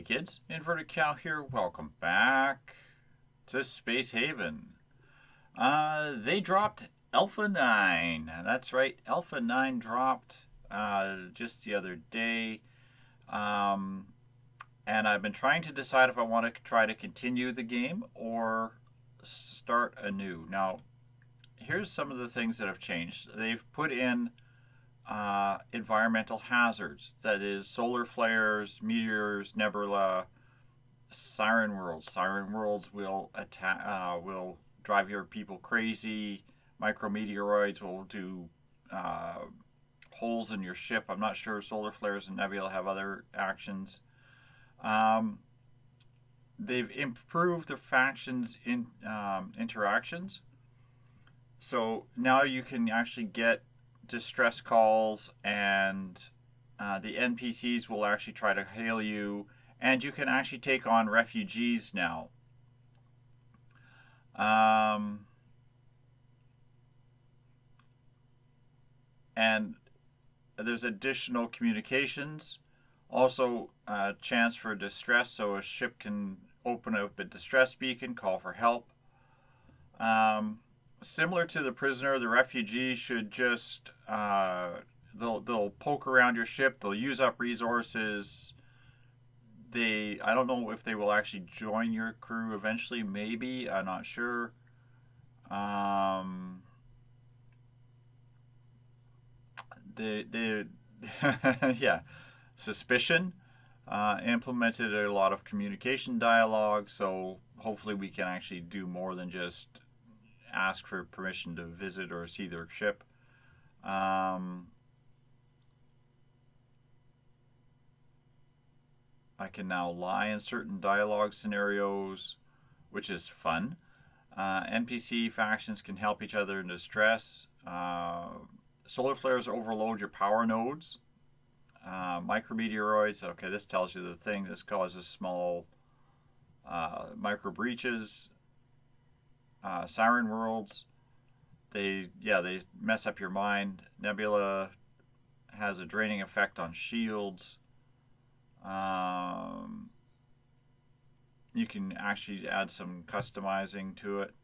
Hey kids, Inverted Cow here. Welcome back to Space Haven. They dropped Alpha 9. That's right, Alpha 9 dropped just the other day. Um, and I've been trying to decide if I want to try to continue the game or start anew. Now, here's some of the things that have changed. They've put in environmental hazards. That is, solar flares, meteors, nebula, siren worlds. Siren worlds will attack, will drive your people crazy. Micrometeoroids will do holes in your ship. I'm not sure solar flares and nebula have other actions. Um, they've improved the factions in interactions. So now you can actually get distress calls, and the NPCs will actually try to hail you, and you can actually take on refugees now. And there's additional communications, also a chance for distress, so a ship can open up a distress beacon, call for help. Similar to the prisoner, the refugee should just they'll poke around your ship. They'll use up resources. I don't know if they will actually join your crew eventually. Maybe, I'm not sure. They yeah, suspicion. Implemented a lot of communication dialogue, so hopefully we can actually do more than just ask for permission to visit or see their ship. I can now lie in certain dialogue scenarios, which is fun. NPC factions can help each other in distress. Solar flares overload your power nodes. Micrometeoroids, okay, this tells you the thing. This causes small micro breaches. Siren worlds, they mess up your mind. Nebula has a draining effect on shields. You can actually add some customizing to it.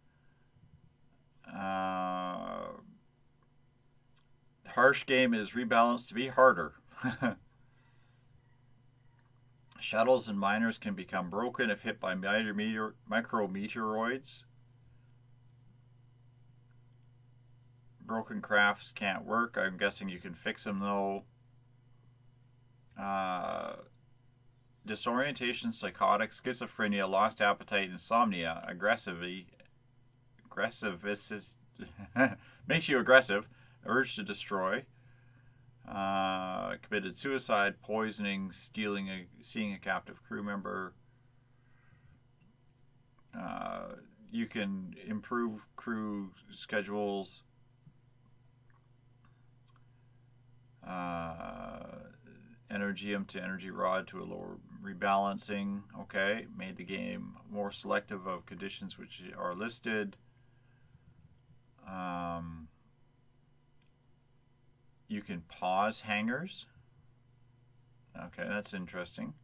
Harsh game is rebalanced to be harder. Shuttles and miners can become broken if hit by micrometeoroids. Broken crafts can't work. I'm guessing you can fix them though. Disorientation, psychotic, schizophrenia, lost appetite, insomnia, aggressive makes you aggressive, urge to destroy, committed suicide, poisoning, seeing a captive crew member. You can improve crew schedules. Energium to energy rod to a lower rebalancing. Okay, made the game more selective of conditions which are listed. You can pause hangars. Okay, that's interesting.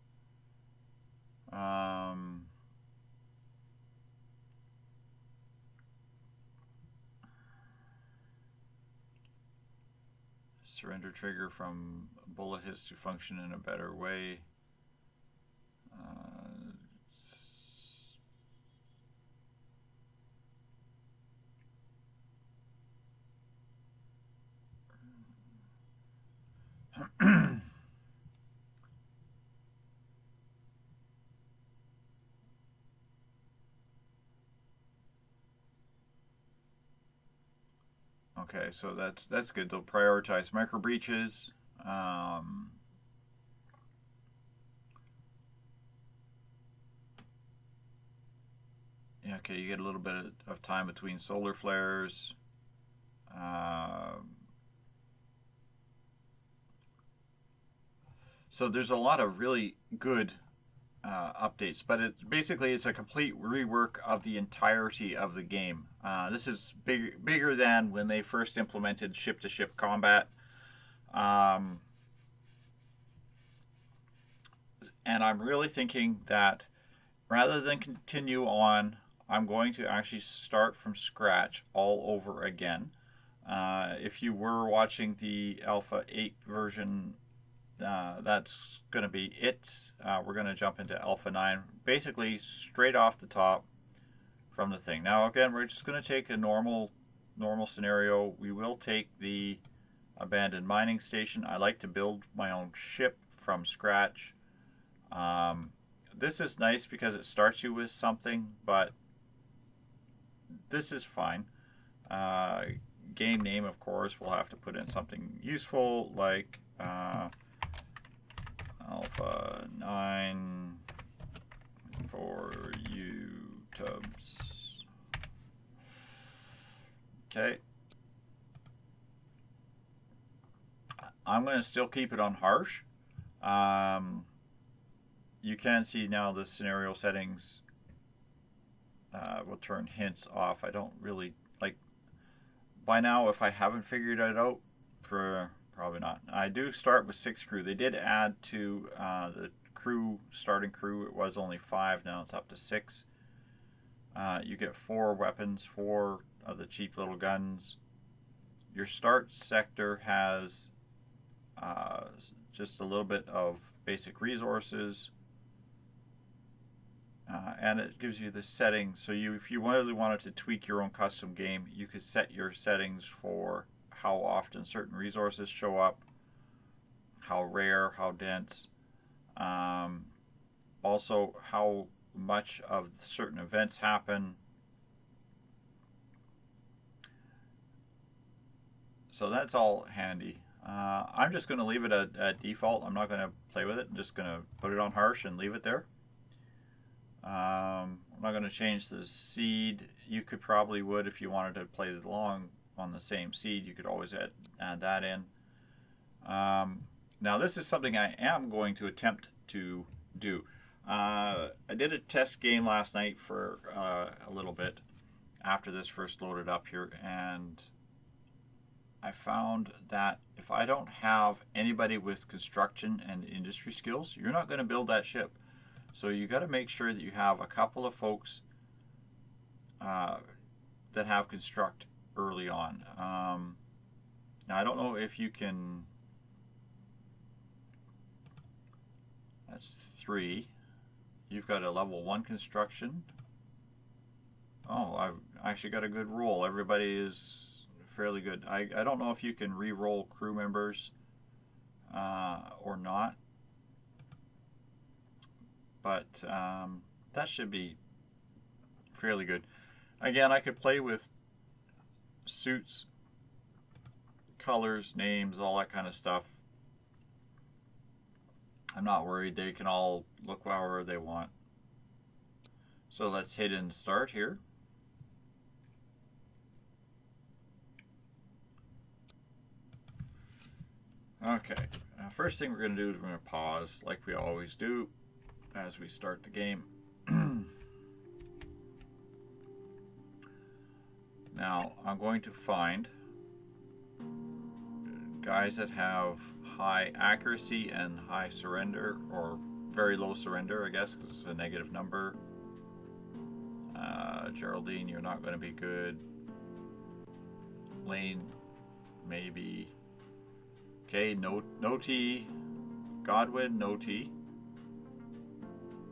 Surrender trigger from bullet hits to function in a better way. Okay, so that's good. They'll prioritize micro breaches. Yeah, okay, you get a little bit of time between solar flares. So there's a lot of really good updates, but it's a complete rework of the entirety of the game. This is bigger than when they first implemented ship-to-ship combat. And I'm really thinking that rather than continue on, I'm going to actually start from scratch all over again. If you were watching the Alpha 8 version, that's going to be it. We're going to jump into Alpha 9, basically straight off the top from the thing. Now, again, we're just going to take a normal scenario. We will take the abandoned mining station. I like to build my own ship from scratch. This is nice because it starts you with something, but this is fine. Game name, of course, we'll have to put in something useful like Alpha 9 for you tubs. Okay. I'm going to still keep it on harsh. You can see now the scenario settings will turn hints off. I don't really like, by now, if I haven't figured it out, probably not. I do start with 6 crew. They did add to the starting crew. It was only 5, now it's up to 6. You get 4 weapons, 4 of the cheap little guns. Your start sector has just a little bit of basic resources, and it gives you the settings. So if you really wanted to tweak your own custom game, you could set your settings for how often certain resources show up, how rare, how dense, also how much of certain events happen. So that's all handy. I'm just going to leave it at default. I'm not going to play with it. I'm just going to put it on harsh and leave it there. I'm not going to change the seed. You could probably would if you wanted to play along on the same seed. You could always add that in. Now this is something I am going to attempt to do. I did a test game last night for a little bit after this first loaded up here, and I found that if I don't have anybody with construction and industry skills, you're not going to build that ship. So you got to make sure that you have a couple of folks that have construct early on. Now I don't know if you can. That's 3. You've got a level 1 construction. Oh, I've actually got a good roll. Everybody is fairly good. I don't know if you can re-roll crew members or not, but that should be fairly good. Again, I could play with suits, colors, names, all that kind of stuff. I'm not worried. They can all look however they want. So let's hit and start here. Okay, first thing we're going to do is we're going to pause like we always do as we start the game. Now I'm going to find guys that have high accuracy and high surrender, or very low surrender, I guess, because it's a negative number. Geraldine, you're not going to be good. Lane, maybe. Okay, no T. Godwin, no T.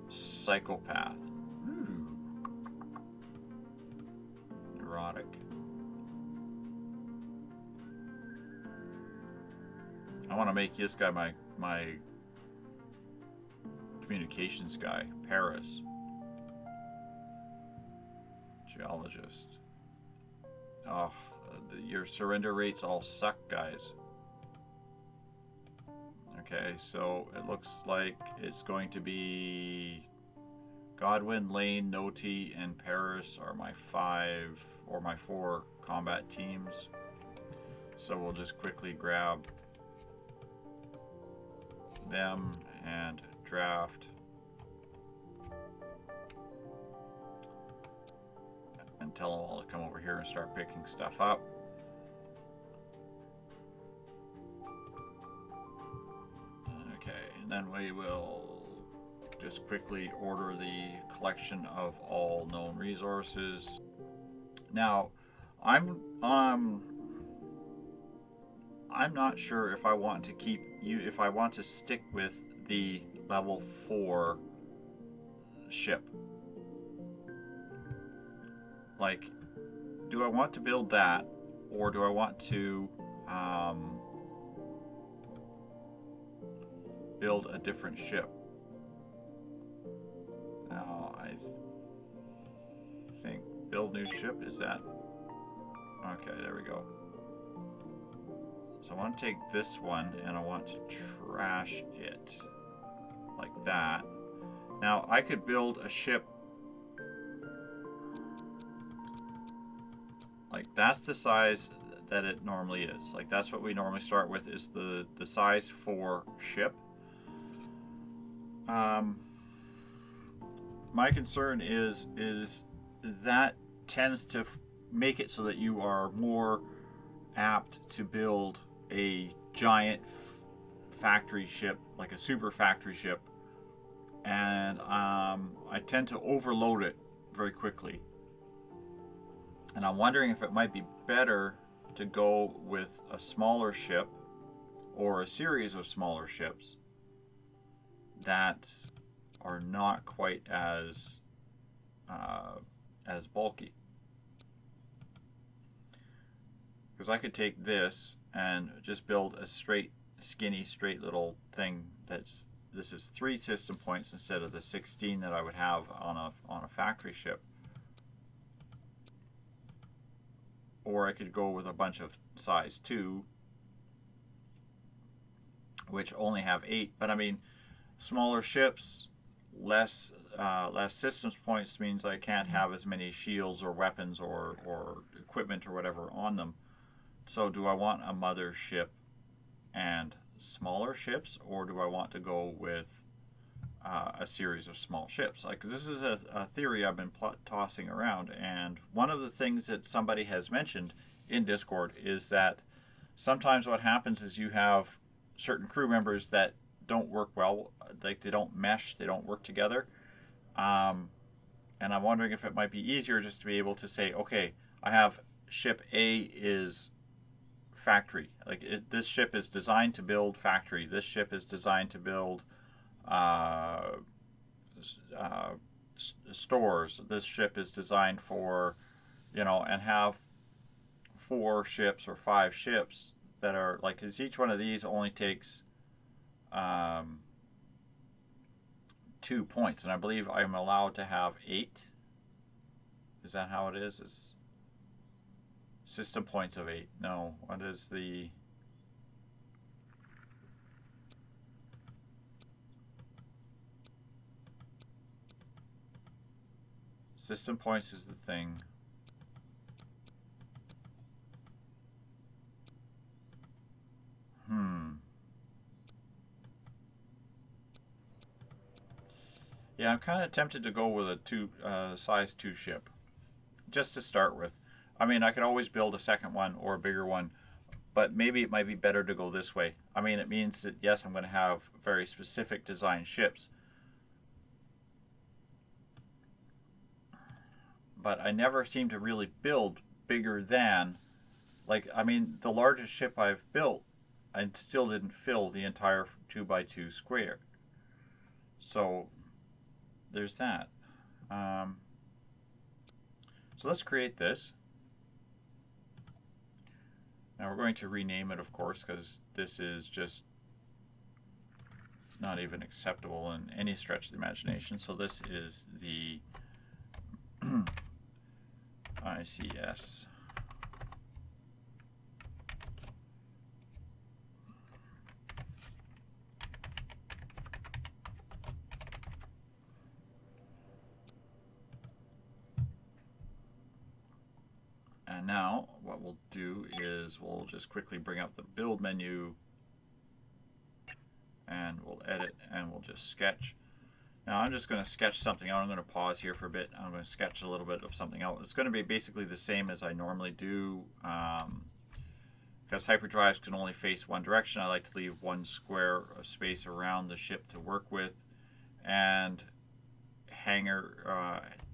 Psychopath. Ooh. Neurotic. I want to make this guy my communications guy. Paris. Geologist. Oh, your surrender rates all suck, guys. Okay, so it looks like it's going to be Godwin, Lane, Noti, and Paris are my 5 or my 4 combat teams. So we'll just quickly grab them and draft. And tell them all to come over here and start picking stuff up. Okay, and then we will just quickly order the collection of all known resources. Now, I'm not sure if I want to if I want to stick with the level 4 ship. Like, do I want to build that, or do I want to build a different ship? Now, I think build new ship, is that? Okay, there we go. So I want to take this one and I want to trash it like that. Now, I could build a ship like that's the size that it normally is. Like that's what we normally start with, is the size 4 ship. My concern is that tends to make it so that you are more apt to build a giant factory ship, like a super factory ship, and I tend to overload it very quickly. And I'm wondering if it might be better to go with a smaller ship or a series of smaller ships that are not quite as bulky. Because I could take this and just build a skinny, straight little thing this is 3 system points instead of the 16 that I would have on a factory ship. Or I could go with a bunch of size 2, which only have 8. But I mean, smaller ships, less systems points means I can't have as many shields or weapons or equipment or whatever on them. So do I want a mother ship and smaller ships, or do I want to go with a series of small ships? Like, this is a theory I've been tossing around, and one of the things that somebody has mentioned in Discord is that sometimes what happens is you have certain crew members that don't work well, like they don't mesh, they don't work together, and I'm wondering if it might be easier just to be able to say, okay, I have ship A is factory, like this ship is designed to build factory, this ship is designed to build stores, this ship is designed for, and have 4 ships or 5 ships that are like, because each one of these only takes 2 points, and I believe I'm allowed to have 8. Is that how it is? It's system points of 8. No, what is the system points is the thing. Yeah, I'm kind of tempted to go with a size 2 ship, just to start with. I mean, I could always build a second one or a bigger one, but maybe it might be better to go this way. I mean, it means that, yes, I'm going to have very specific design ships, but I never seem to really build bigger than, like, I mean, the largest ship I've built, I still didn't fill the entire 2x2 square. So there's that. So let's create this. Now we're going to rename it, of course, because this is just not even acceptable in any stretch of the imagination. So this is the ICS. And now what we'll do is we'll just quickly bring up the build menu, and we'll edit, and we'll just sketch. Now I'm just going to sketch something out. I'm going to pause here for a bit. I'm going to sketch a little bit of something else. It's going to be basically the same as I normally do. Because hyperdrives can only face one direction, I like to leave one square of space around the ship to work with. and the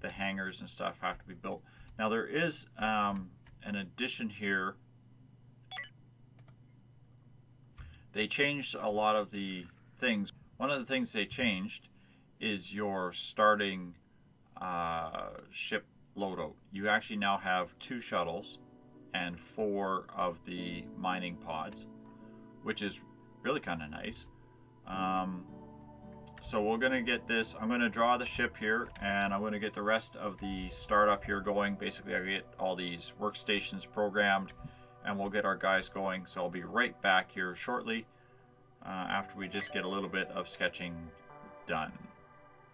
hangars and stuff have to be built. Now there is an addition here. They changed a lot of the things. One of the things they changed is your starting ship loadout. You actually now have 2 shuttles and 4 of the mining pods, which is really kind of nice. So we're going to get this. I'm going to draw the ship here, and I'm going to get the rest of the startup here going. Basically, I get all these workstations programmed, and we'll get our guys going. So I'll be right back here shortly after we just get a little bit of sketching done.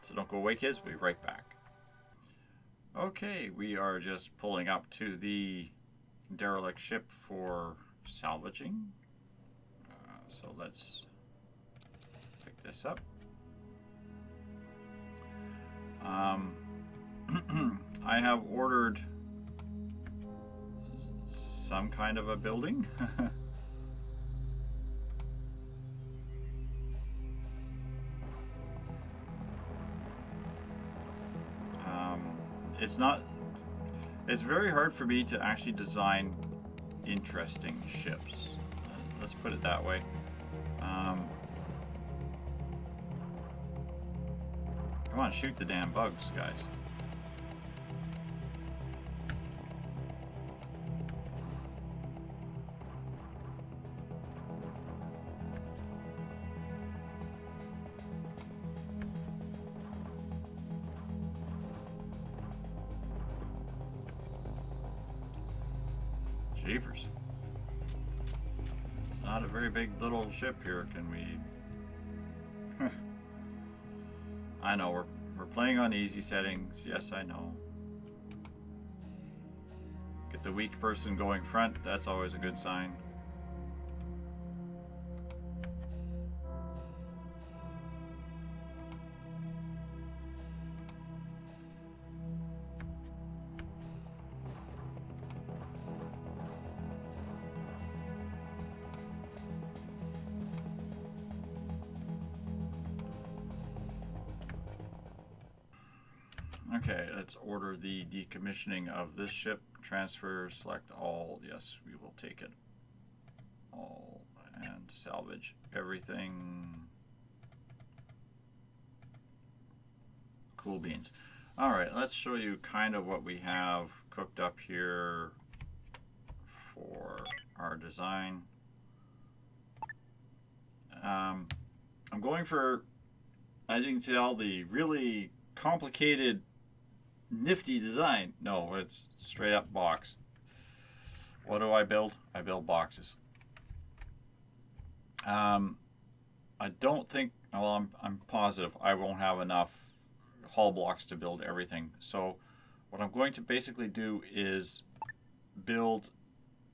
So don't go away, kids. We'll be right back. Okay, we are just pulling up to the derelict ship for salvaging. So let's pick this up. I have ordered some kind of a building. It's very hard for me to actually design interesting ships. Let's put it that way. Come on, shoot the damn bugs, guys. Jeepers. It's not a very big little ship here, can we? I know, we're playing on easy settings. Yes, I know. Get the weak person going front, that's always a good sign. Okay, let's order the decommissioning of this ship. Transfer, select all. Yes, we will take it all and salvage everything. Cool beans. All right, let's show you kind of what we have cooked up here for our design. I'm going for, as you can tell, the really complicated nifty design. No, it's straight up box. What do I build? I build boxes. I don't think, well, I'm positive I won't have enough hull blocks to build everything. So what I'm going to basically do is build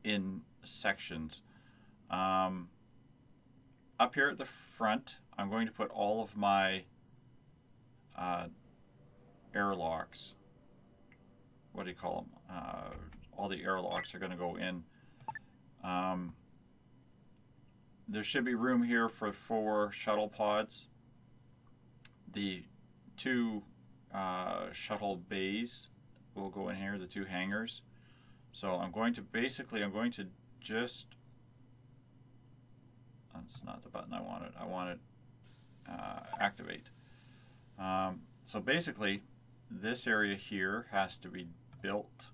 in sections. Up here at the front, I'm going to put all of my airlocks. What do you call them? All the airlocks are going to go in. There should be room here for 4 shuttle pods. The 2 shuttle bays will go in here, the 2 hangars. So I'm going to just, that's not the button I wanted. I wanted activate. So basically, this area here has to be built.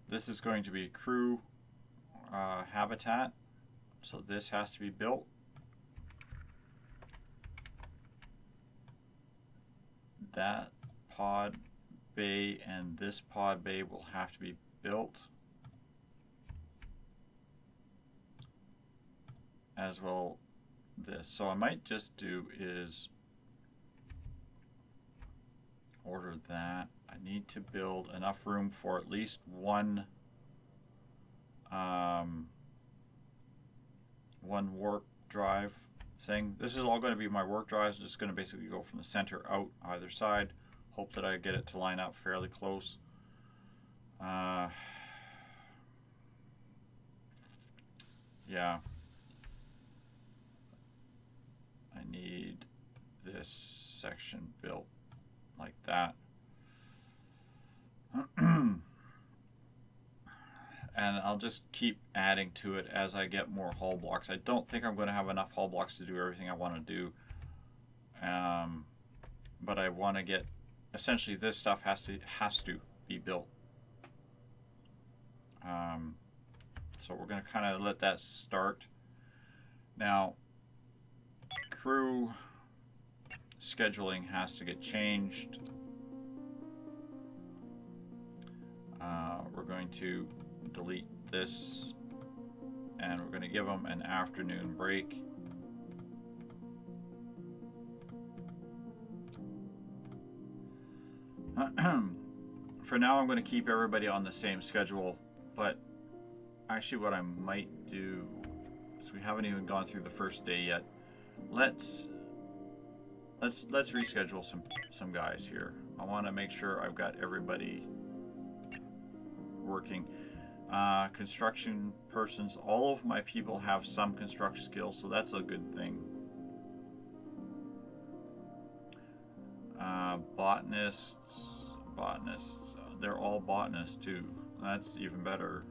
This is going to be crew habitat, so this has to be built. That pod bay and this pod bay will have to be built, as well this. So I might just do is order that. I need to build enough room for at least one warp drive thing. This is all going to be my work drives. Just going to basically go from the center out either side. Hope that I get it to line up fairly close. Yeah. section built like that. And I'll just keep adding to it as I get more hull blocks. I don't think I'm going to have enough hull blocks to do everything I want to do. But I want to get, essentially this stuff has to be built. So we're going to kind of let that start. Now, crew scheduling has to get changed. We're going to delete this, and we're going to give them an afternoon break. For now, I'm going to keep everybody on the same schedule, but actually what I might do is, we haven't even gone through the first day yet. Let's reschedule some guys here. I want to make sure I've got everybody working. Construction persons, all of my people have some construction skills, so that's a good thing. Botanists, they're all botanists too. That's even better.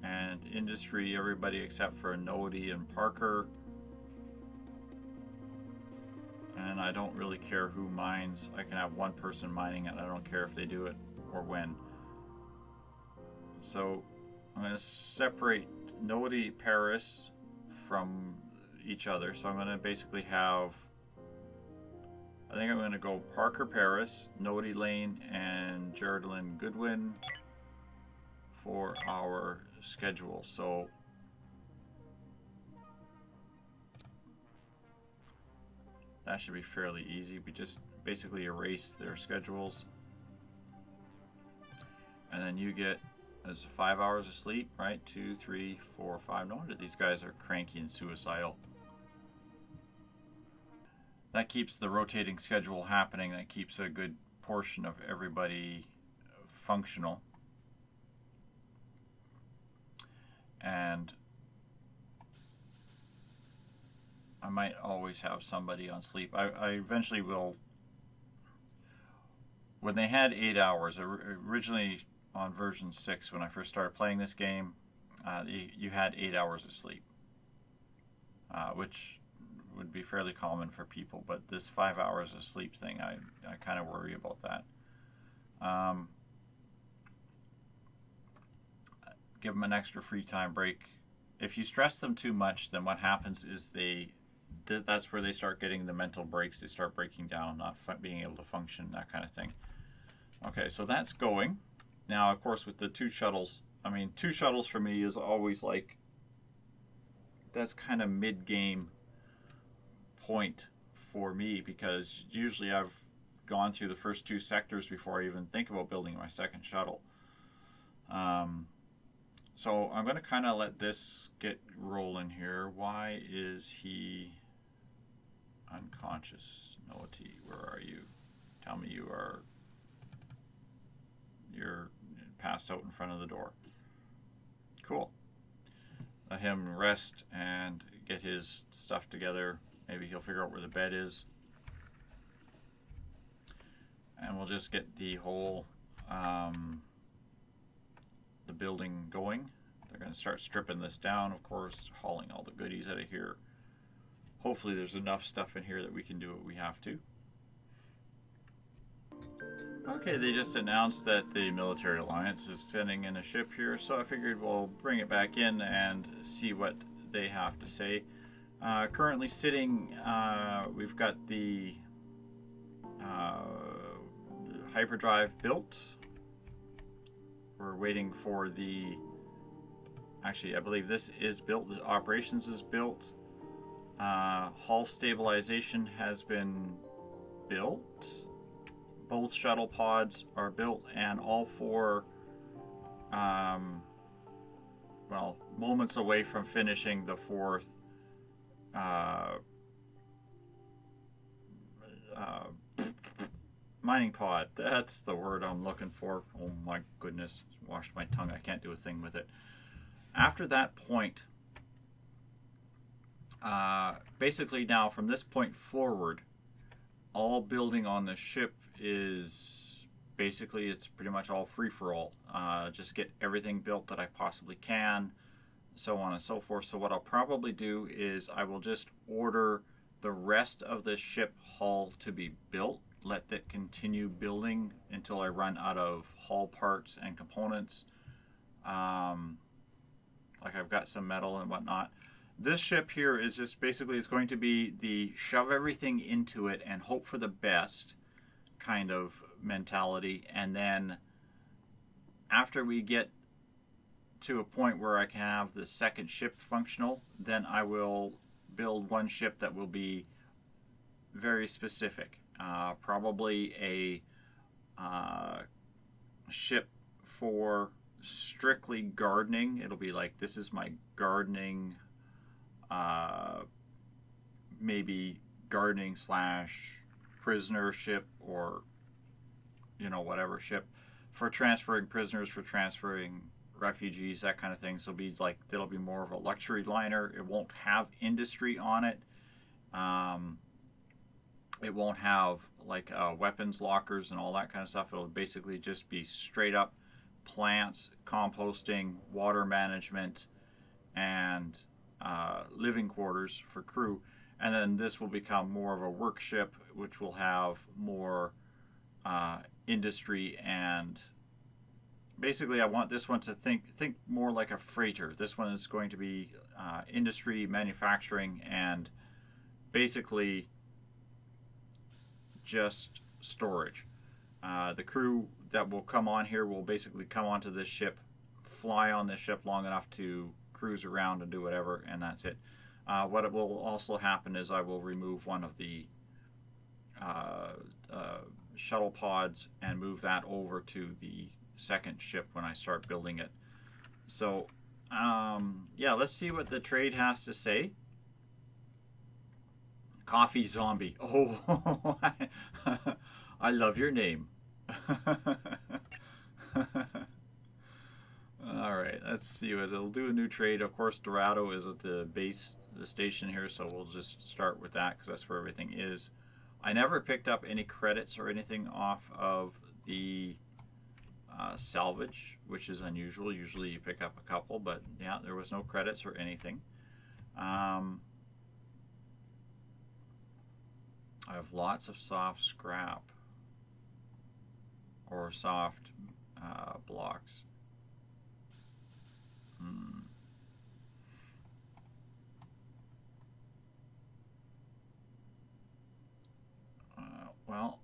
And industry, everybody except for Nodi and Parker. And I don't really care who mines. I can have one person mining it. I don't care if they do it or when. So I'm going to separate Nodi Paris from each other. So I'm going to basically have, I think I'm going to go Parker Paris, Nodi Lane, and Geraldine Goodwin for our schedule. So that should be fairly easy. We just basically erase their schedules. And then you get, as 5 hours of sleep, right? 2, 3, 4, 5. No wonder these guys are cranky and suicidal. That keeps the rotating schedule happening. That keeps a good portion of everybody functional. And I might always have somebody on sleep. I eventually will. When they had 8 hours, originally on version 6, when I first started playing this game, you had 8 hours of sleep, which would be fairly common for people. But this 5 hours of sleep thing, I kind of worry about that. Give them an extra free time break. If you stress them too much, then what happens is that's where they start getting the mental breaks. They start breaking down, not being able to function, that kind of thing. Okay, so that's going. Now, of course, with the 2 shuttles, I mean, 2 shuttles for me is always like, that's kind of mid-game point for me, because usually I've gone through the first 2 sectors before I even think about building my second shuttle. So I'm going to kind of let this get rolling here. Why is he unconscious? Noti, where are you? Tell me you're passed out in front of the door. Cool. Let him rest and get his stuff together. Maybe he'll figure out where the bed is. And we'll just get the whole the building going. They're going to start stripping this down, of course, hauling all the goodies out of here. Hopefully there's enough stuff in here that we can do what we have to. Okay, they just announced that the Military Alliance is sending in a ship here, so I figured we'll bring it back in and see what they have to say. Currently sitting, we've got the hyperdrive built. We're waiting for the, actually I believe this is built, the operations is built. Hull stabilization has been built. Both shuttle pods are built, and all 4, well, moments away from finishing the 4th mining pod. That's the word I'm looking for. Oh my goodness, washed my tongue. I can't do a thing with it. After that point, basically now from this point forward, all building on the ship is basically, it's pretty much all free-for-all. Just get everything built that I possibly can, so on and so forth. So what I'll probably do is I will just order the rest of the ship hull to be built, let that continue building until I run out of hull parts and components. Like I've got some metal and whatnot. This ship here is just basically, it's going to be the shove everything into it and hope for the best kind of mentality. And then after we get to a point where I can have the second ship functional, then I will build one ship that will be very specific. Probably a ship for strictly gardening. It'll be like, this is my gardening, maybe gardening slash prisoner ship, or whatever ship for transferring prisoners, for transferring refugees, that kind of thing. So it'll be like, it'll be more of a luxury liner. It won't have industry on it. It won't have like weapons lockers and all that kind of stuff. It'll basically just be straight up plants, composting, water management, and living quarters for crew. And then this will become more of a work ship, which will have more industry. And basically I want this one to think more like a freighter. This one is going to be industry, manufacturing, and basically just storage. The crew that will come on here will basically come onto this ship, fly on this ship long enough to cruise around and do whatever, and that's it. What will also happen is I will remove one of the shuttle pods and move that over to the second ship when I start building it. So yeah, let's see what the trade has to say. Coffee Zombie. Oh, I love your name. Alright, let's see what it'll do. A new trade. Of course, Dorado is at the base, the station here, so we'll just start with that because that's where everything is. I never picked up any credits or anything off of the salvage, which is unusual. Usually you pick up a couple, but yeah, there was no credits or anything. I have lots of soft scrap or soft blocks. Well,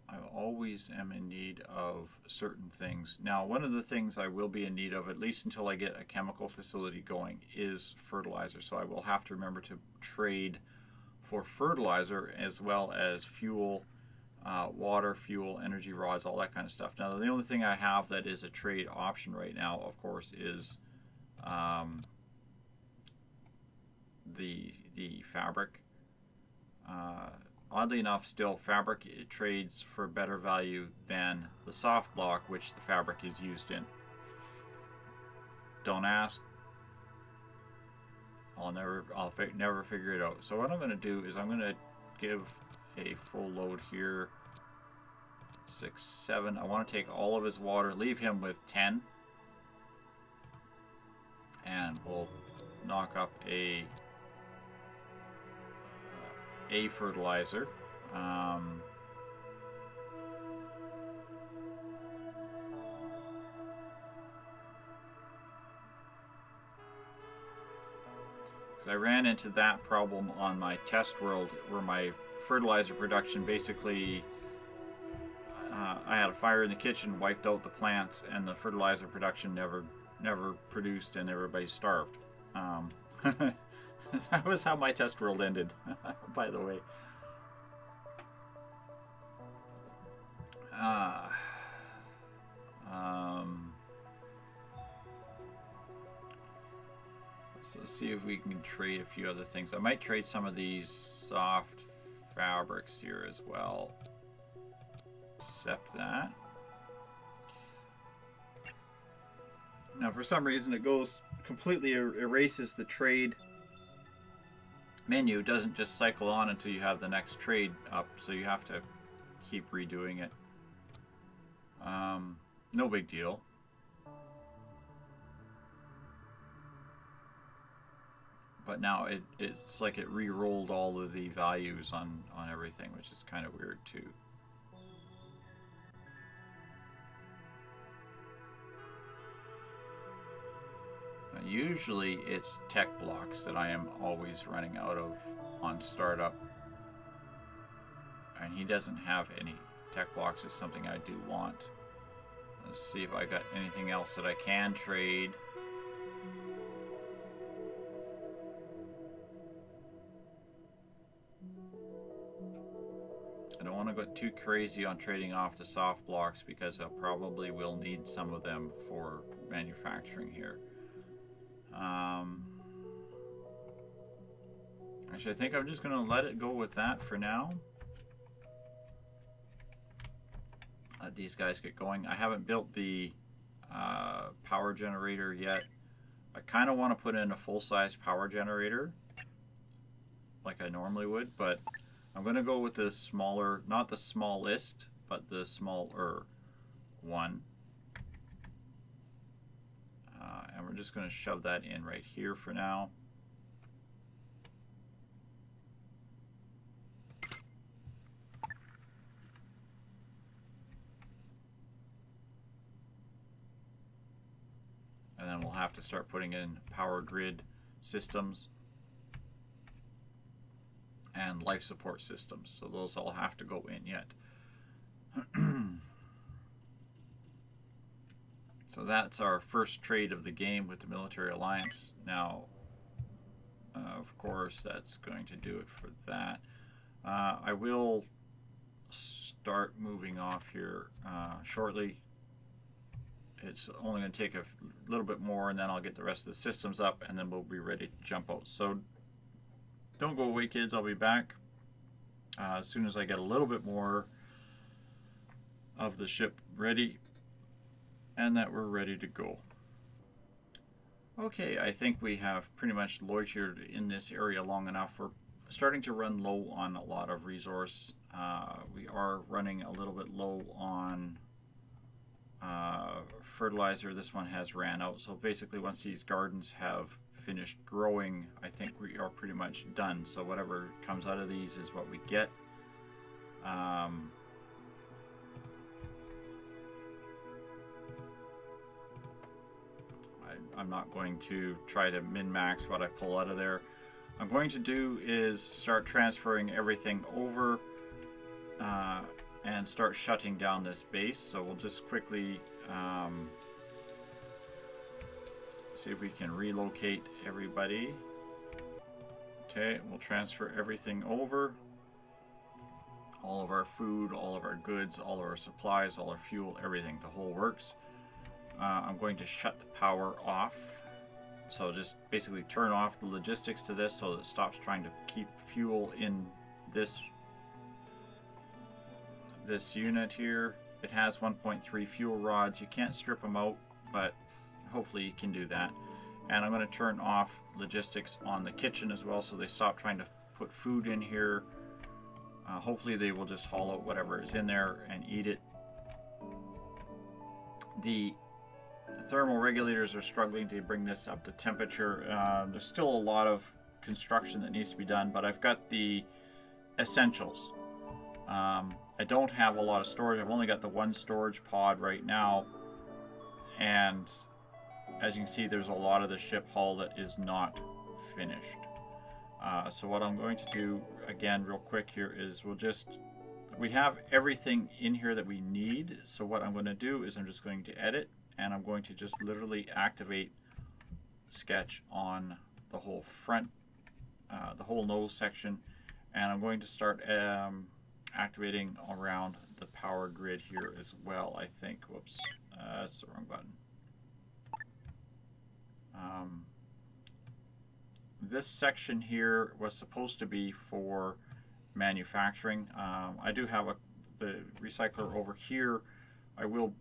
I always am in need of certain things. Now, one of the things I will be in need of, at least until I get a chemical facility going, is fertilizer. So I will have to remember to trade for fertilizer as well as fuel, water, fuel, energy rods, all that kind of stuff. Now, the only thing I have that is a trade option right now, of course, is the fabric. Oddly enough, still, fabric, it trades for better value than the soft block, which the fabric is used in. Don't ask. I'll never figure it out. So what I'm going to do is I'm going to give a full load here. 6, 7. I want to take all of his water, leave him with 10, and we'll knock up a fertilizer. I ran into that problem on my test world where my fertilizer production basically, I had a fire in the kitchen, wiped out the plants, and the fertilizer production never produced, and everybody starved. That was how my test world ended, by the way. So let's see if we can trade a few other things. I might trade some of these soft fabrics here as well. Accept that. Now, for some reason, it goes completely erases the trade menu doesn't just cycle on until you have the next trade up, so you have to keep redoing it. No big deal. But now it's like it re-rolled all of the values on everything, which is kind of weird too. Usually it's tech blocks that I am always running out of on startup. And he doesn't have any tech blocks. Is something I do want. Let's see if I got anything else that I can trade. I don't want to go too crazy on trading off the soft blocks because I probably will need some of them for manufacturing here. Actually, I think I'm just going to let it go with that for now. Let these guys get going. I haven't built the power generator yet. I kind of want to put in a full-size power generator like I normally would, but I'm going to go with the smaller, not the smallest, but the smaller one. And we're just going to shove that in right here for now. And then we'll have to start putting in power grid systems and life support systems. So those all have to go in yet. So that's our first trade of the game with the military alliance. Now, of course, that's going to do it for that. I will start moving off here shortly. It's only going to take a little bit more, and then I'll get the rest of the systems up, and then we'll be ready to jump out. So don't go away, kids. I'll be back as soon as I get a little bit more of the ship ready and that we're ready to go. Okay, I think we have pretty much loitered in this area long enough. We're starting to run low on a lot of resource. We are running a little bit low on fertilizer. This one has ran out, so basically once these gardens have finished growing, I think we are pretty much done. So whatever comes out of these is what we get. I'm not going to try to min-max what I pull out of there. I'm going to do is start transferring everything over and start shutting down this base. So we'll just quickly see if we can relocate everybody. Okay, we'll transfer everything over. All of our food, all of our goods, all of our supplies, all our fuel, everything, the whole works. I'm going to shut the power off. So just basically turn off the logistics to this so that it stops trying to keep fuel in this unit here. It has 1.3 fuel rods. You can't strip them out, but hopefully you can do that. And I'm going to turn off logistics on the kitchen as well so they stop trying to put food in here. Hopefully they will just haul out whatever is in there and eat it. The thermal regulators are struggling to bring this up to temperature. There's still a lot of construction that needs to be done, but I've got the essentials. I don't have a lot of storage. I've only got the one storage pod right now, and as you can see, there's a lot of the ship hull that is not finished. So what I'm going to do again real quick here is we have everything in here that we need. So what I'm going to do is I'm just going to edit, and I'm going to just literally activate sketch on the whole front, the whole nose section, and I'm going to start activating around the power grid here as well, I think. Whoops, that's the wrong button. This section here was supposed to be for manufacturing. I do have the recycler over here. I will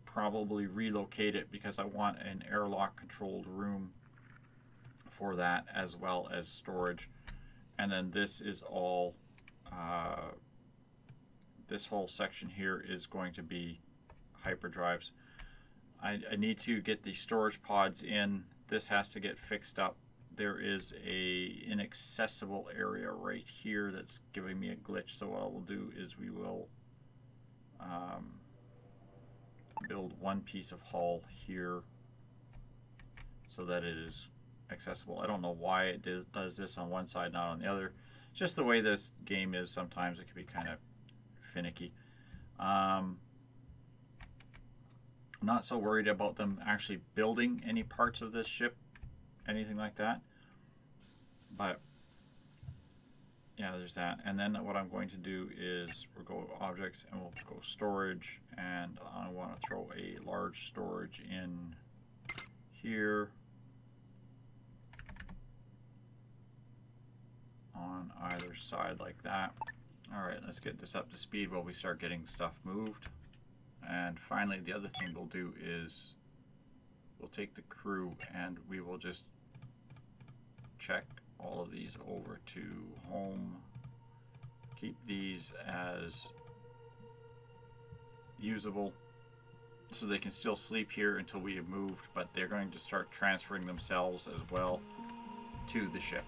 probably relocate it because I want an airlock controlled room for that as well as storage. And then this is all, this whole section here is going to be hyperdrives. I need to get the storage pods in. This has to get fixed up. There is a inaccessible area right here that's giving me a glitch. So what we'll do is we will build one piece of hull here so that it is accessible. I don't know why it does this on one side, not on the other. Just the way this game is, sometimes it can be kind of finicky. I'm not so worried about them actually building any parts of this ship, anything like that. But yeah, there's that. And then what I'm going to do is we'll go objects and we'll go storage, and I want to throw a large storage in here on either side like that. Alright, let's get this up to speed while we start getting stuff moved. And finally, the other thing we'll do is we'll take the crew and we will just check all of these over to home. Keep these as usable so they can still sleep here until we have moved, but they're going to start transferring themselves as well to the ship.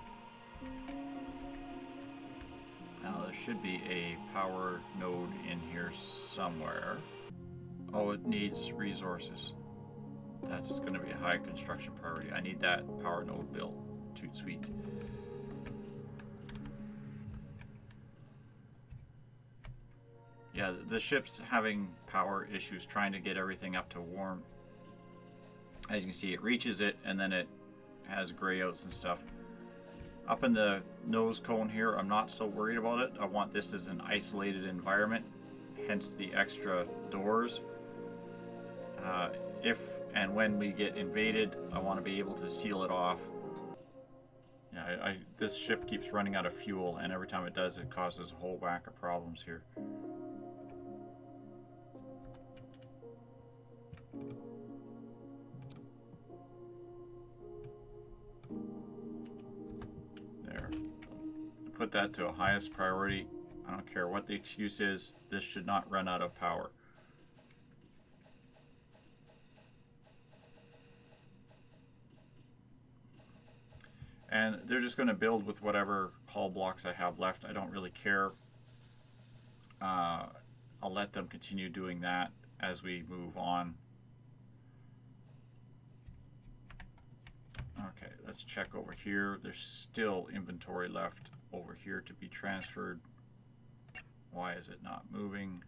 Now there should be a power node in here somewhere. Oh, it needs resources. That's going to be a high construction priority. I need that power node built. Toot sweet. Yeah, the ship's having power issues trying to get everything up to warm. As you can see, it reaches it and then it has grayouts and stuff. Up in the nose cone here, I'm not so worried about it. I want this as an isolated environment, hence the extra doors. If and when we get invaded, I want to be able to seal it off. Yeah, this ship keeps running out of fuel, and every time it does, it causes a whole whack of problems here. There. Put that to a highest priority. I don't care what the excuse is, this should not run out of power. And they're just going to build with whatever hull blocks I have left. I don't really care. I'll let them continue doing that as we move on. Okay, let's check over here. There's still inventory left over here to be transferred. Why is it not moving?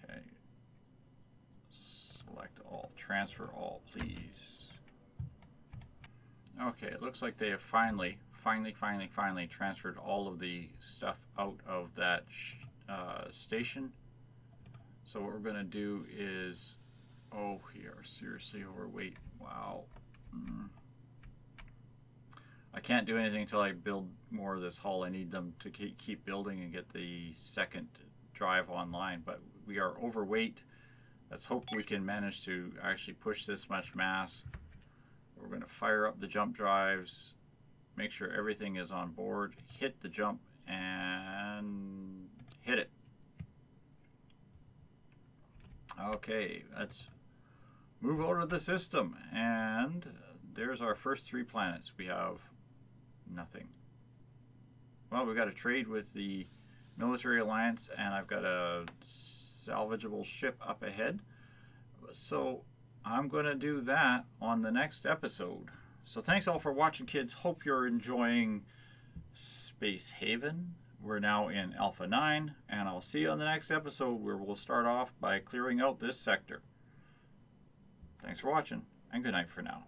Okay. Select all. Transfer all, please. Okay, it looks like they have finally transferred all of the stuff out of that station. So what we're going to do is, oh, we are seriously overweight. Wow. I can't do anything until I build more of this hull. I need them to keep building and get the second drive online, but we are overweight. Let's hope we can manage to actually push this much mass. We're going to fire up the jump drives, make sure everything is on board, hit the jump, and hit it. Okay, let's move over to the system, and there's our first 3 planets. We have nothing. Well, we've got a trade with the military alliance, and I've got a salvageable ship up ahead. So I'm going to do that on the next episode. So thanks all for watching, kids. Hope you're enjoying Space Haven. We're now in Alpha 9, and I'll see you on the next episode where we'll start off by clearing out this sector. Thanks for watching, and good night for now.